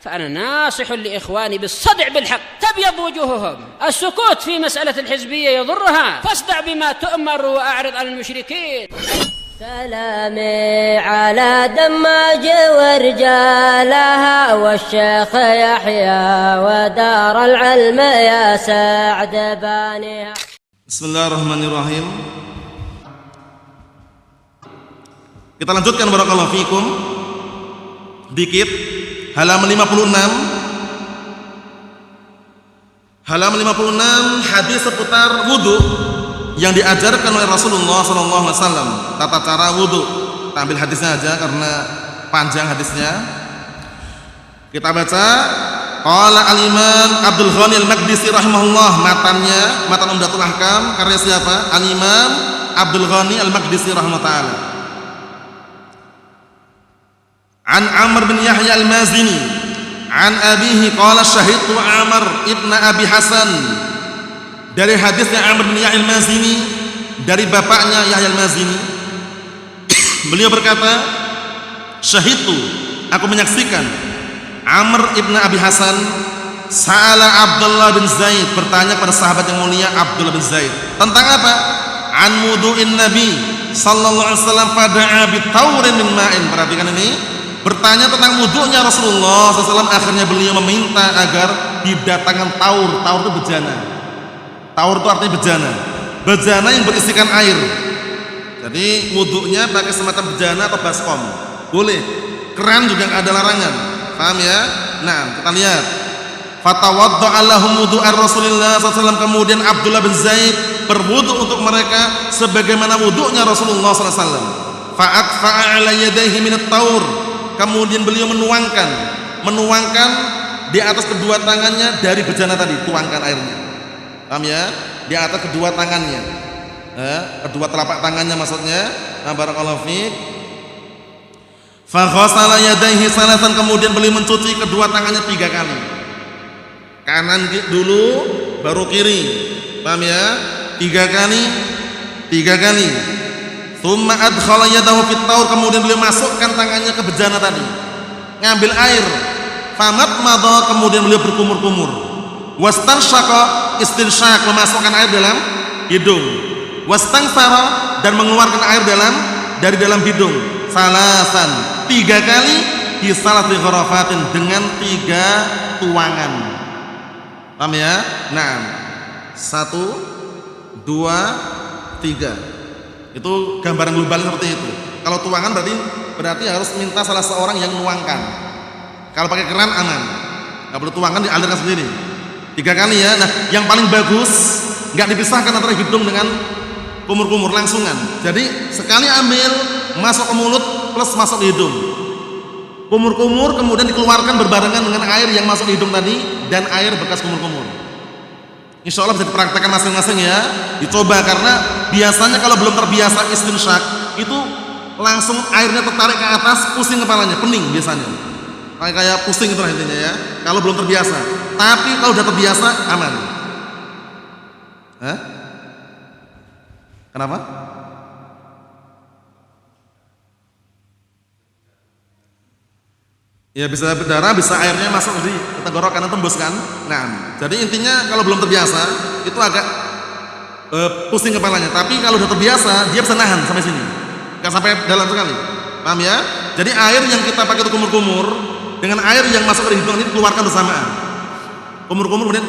فأنا ناصح لإخواني بالصدع بالحق تبيض وجوههم. السكوت في مسألة الحزبية يضرها، فاصدع بما تؤمر وأعرض عن المشركين. سلامي على دماج ورجالها والشيخ يحيى ودار العلم يا سعد بانيها. Bismillahirrahmanirrahim. Kita lanjutkan barakallahu fikum. Dikit halaman 56. Halaman 56 hadis seputar wudu yang diajarkan oleh Rasulullah SAW. Tata cara wudu. Kita ambil hadisnya aja karena panjang hadisnya. Kita baca. Qala al-Imam Abdul Ghani al-Maqdisi rahimahullah, matan Umdatul Ahkam karya siapa? Al-Imam Abdul Ghani al-Maqdisi rahimahullah. An Amr bin Yahya al-Mazini an abihi qala syahidtu Amr ibn Abi Hasan. Dari hadisnya Amr bin Yahya al-Mazini dari bapaknya Yahya al-Mazini, beliau berkata, syahidtu, aku menyaksikan Amr ibn Abi Hasan sa'ala Abdullah bin Zaid, bertanya pada sahabat yang mulia Abdullah bin Zaid tentang apa? An wudu'in Nabi sallallahu alaihi wasallam fada'a bitaurin min ma'in. Perhatikan ini, bertanya tentang wudu'nya Rasulullah SAW. Akhirnya beliau meminta agar didatangkan taur. Taur itu bejana. Taur itu artinya bejana. Bejana yang berisikan air. Jadi wudu'nya pakai semacam bejana atau baskom. Boleh. Keran juga nggak ada larangan. Paham ya? Nah, kita lihat. Fatawadda'a lahum wudu'ar Rasulullah SAW. Kemudian Abdullah bin Zaid berwudu untuk mereka sebagaimana wudu'nya Rasulullah SAW. Fa'atfa'a ala yadayhi minat taur. Kemudian beliau menuangkan di atas kedua tangannya dari bejana tadi, tuangkan airnya. Paham ya? Di atas kedua tangannya. Kedua telapak tangannya maksudnya. Nah, barakallahu fiik. Fa ghassala yadayhi salasan, kemudian beliau mencuci kedua tangannya 3 kali. Kanan dulu baru kiri. Paham ya? 3 kali. Tsumma adkhala yadahu fit taur, kemudian beliau masukkan tangannya ke bejana tadi. Ngambil air. Famat madha, kemudian beliau berkumur-kumur. Wastanshaqa, istinsyak, memasukkan air dalam hidung. Wastansara, dan mengeluarkan air dari dalam hidung. Salasan, 3 kali, di salati gharafatin, dengan 3 tuangan. Paham ya? Nah, 1, 2, 3. Itu gambaran global seperti itu. Kalau tuangan berarti harus minta salah seorang yang menuangkan. Kalau pakai keran aman. Enggak perlu tuangan, dialirkan sendiri. 3 kali ya. Nah, yang paling bagus enggak dipisahkan antara hidung dengan kumur-kumur, langsungan. Jadi sekali ambil, masuk ke mulut plus masuk ke hidung. Kumur-kumur kemudian dikeluarkan berbarengan dengan air yang masuk ke hidung tadi dan air bekas kumur-kumur. Insya Allah bisa dipraktekkan masing-masing ya. Dicoba, karena biasanya kalau belum terbiasa istinsyak itu langsung airnya tertarik ke atas, pusing kepalanya, pening biasanya. Kayak pusing itu intinya ya. Kalau belum terbiasa. Tapi kalau udah terbiasa aman. Hah? Kenapa? Ya bisa berdarah, bisa airnya masuk di tenggorokan dan tembus kan. Nah, jadi intinya kalau belum terbiasa itu agak pusing kepalanya. Tapi kalau udah terbiasa dia bisa nahan sampai sini, nggak sampai dalam sekali. Paham ya? Jadi air yang kita pakai untuk kumur-kumur dengan air yang masuk ke hidung ini keluarkan bersamaan. Kumur-kumur kemudian,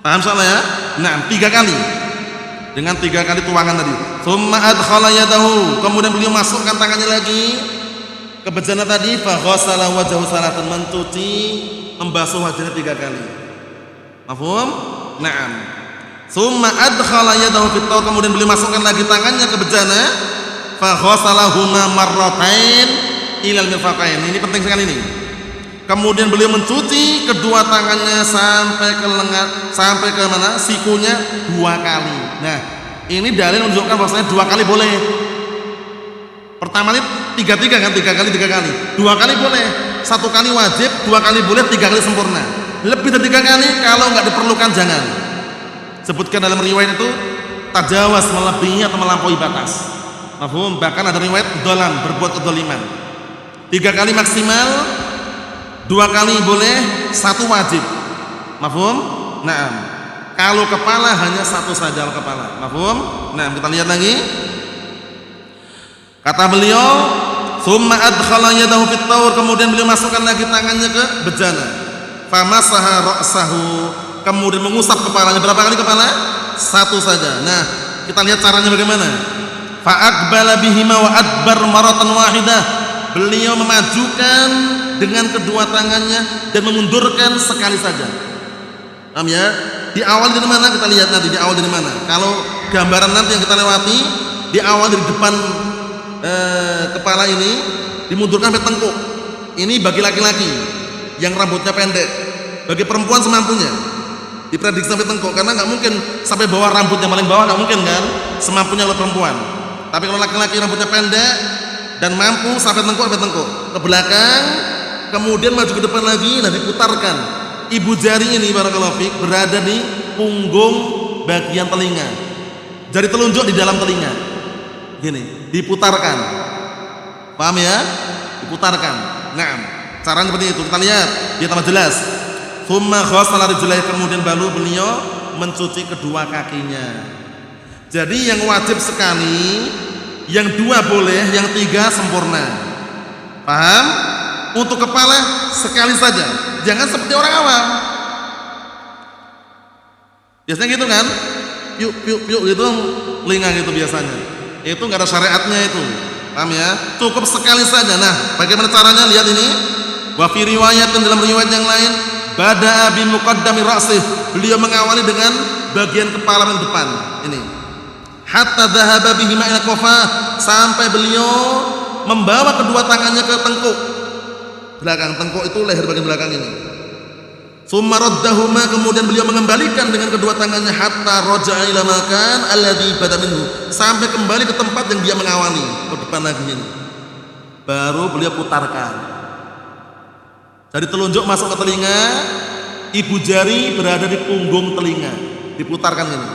paham soalnya ya? Nah, 3 kali. Dengan 3 kali tuangan tadi. Tsumma adkhala yadahu, kemudian beliau masukkan tangannya lagi ke bejana tadi. Fa ghassala wajhahu salatan, mencuci, membasuh wajahnya 3 kali. Mafhum? Naam. Tsumma adkhala yadahu fit taur, kemudian beliau masukkan lagi tangannya ke bejana. Fa ghassalahuma marratain ilal mirfaqain. Ini penting sekali ini. Kemudian beliau mencuci kedua tangannya sampai ke lengan, sampai ke mana? Sikunya 2 kali. Nah, ini dalil menunjukkan bahwasanya 2 kali boleh. Pertama ini 3 kan, 3 kali 3 kali. 2 kali boleh, 1 kali wajib, 2 kali boleh, 3 kali sempurna. Lebih dari 3 kali kalau nggak diperlukan jangan. Sebutkan dalam riwayat itu tajawaz, melebihi atau melampaui batas. Mafhum? Bahkan ada riwayat dolam, berbuat kedoliman. 3 kali maksimal, 2 kali boleh, 1 wajib. Mafhum? Naam. Kalau kepala hanya 1 saja kepala. Mafhum? Nah, kita lihat lagi. Kata beliau, "Tsumma adkhala yadahu fit taur," kemudian beliau masukkan lagi tangannya ke bejana. Famasaha ra'sahu, kemudian mengusap kepalanya. Berapa kali kepala? 1 saja. Nah, kita lihat caranya bagaimana. Fa aqbala bihima wa adbar maratan wahidah. Beliau memajukan dengan kedua tangannya dan memundurkan sekali saja. Paham ya? Di awal dari mana kita lihat nanti, di awal dari mana. Kalau gambaran nanti yang kita lewati, di awal dari depan kepala ini dimundurkan sampai tengkuk. Ini bagi laki-laki yang rambutnya pendek. Bagi perempuan semampunya diprediksi sampai tengkuk, karena nggak mungkin sampai bawah, rambutnya paling bawah nggak mungkin kan, semampunya oleh perempuan. Tapi kalau laki-laki rambutnya pendek dan mampu sampai tengkuk ke belakang, kemudian maju ke depan lagi, dan diputarkan. Ibu jari ini barakallahu fiik berada di punggung bagian telinga, jari telunjuk di dalam telinga, gini diputarkan. Paham ya? Diputarkan. Nah, caranya seperti itu. Kita lihat biar tambah jelas. Tsumma ghassala rijlaihi, kemudian baru beliau mencuci kedua kakinya. Jadi yang wajib sekali, yang 2 boleh, yang 3 sempurna. Paham? Untuk kepala sekali saja, jangan seperti orang awam. Biasanya gitu kan, piuk gitu, telinga gitu biasanya. Itu nggak ada syariatnya itu. Paham ya? Cukup sekali saja. Nah, bagaimana caranya? Lihat ini. Wa fi riwayatin, dalam riwayat yang lain, bada'a bi muqaddami ra'sih, beliau mengawali dengan bagian kepala yang depan. Ini. Hatta dhahaba bihima ila qafah, sampai beliau membawa kedua tangannya ke tengkuk belakang. Tengkuk itu leher bagian belakang ini. Tsumma raddahuma, kemudian beliau mengembalikan dengan kedua tangannya hatta raja'a ila makan alladhi bada minhu, sampai kembali ke tempat yang dia mengawali, ke depan lagi ini. Baru beliau putarkan. Dari telunjuk masuk ke telinga, ibu jari berada di punggung telinga, diputarkan ini.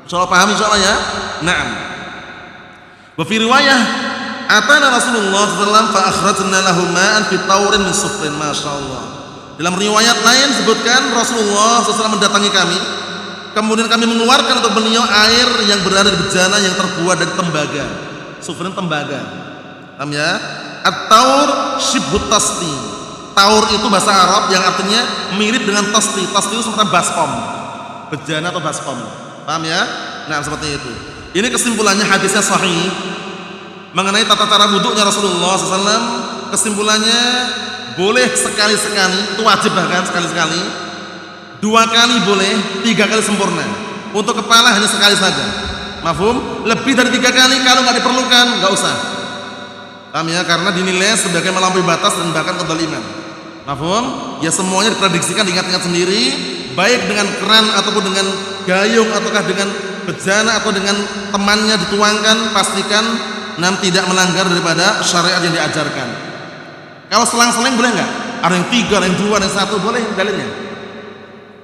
Insyaallah paham insyaallah ya. Naam. Wa fi riwayah atana Rasulullah sallallahu alaihi wasallam fa akhrajna lahu ma'an fi taurin min sufrin, masyaallah. Dalam riwayat lain sebutkan Rasulullah SAW mendatangi kami, kemudian kami mengeluarkan untuk beliau air yang berada di bejana yang terbuat dari tembaga. Sufrin tembaga. Paham ya? At-taur shibhut tasti. Taur itu bahasa Arab yang artinya mirip dengan tasti. Tasti itu seperti baskom, bejana atau baskom. Paham ya? Nah, seperti itu. Ini kesimpulannya, hadisnya sahih mengenai tata cara wudhunya Rasulullah SAW. Kesimpulannya boleh sekali-sekali, itu wajib bahkan sekali-sekali. 2 kali boleh, 3 kali sempurna. Untuk kepala hanya sekali saja. Mafhum? Lebih dari 3 kali kalau nggak diperlukan nggak usah. Paham ya? Karena dinilai sebagai melampaui batas dan bahkan kezaliman. Mafhum? Ya semuanya diprediksikan, diingat-ingat sendiri, baik dengan keran ataupun dengan gayung ataukah dengan bejana atau dengan temannya dituangkan, pastikan tidak melanggar daripada syariat yang diajarkan. Kalau selang-seling boleh nggak? Ada yang 3, ada yang 2, ada yang 1, boleh dalilnya.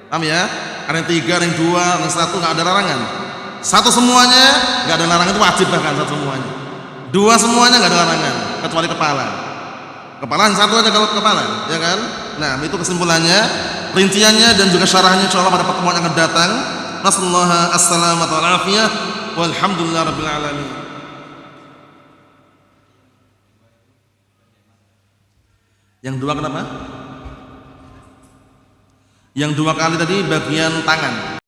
Paham ya? Ada yang 3, ada yang 2, ada yang 1, nggak ada larangan. 1 semuanya nggak ada larangan, itu wajib bahkan 1 semuanya. 2 semuanya nggak ada larangan, kecuali kepala. Kepala hanya 1 aja kalau kepala, ya kan? Nah, itu kesimpulannya, rinciannya dan juga syarahnya insyaallah pada pertemuan yang akan datang. Nasallahu as-salamata wal afiyah walhamdulillahi rabbil alamin. Yang 2 kenapa? Yang 2 kali tadi bagian tangan.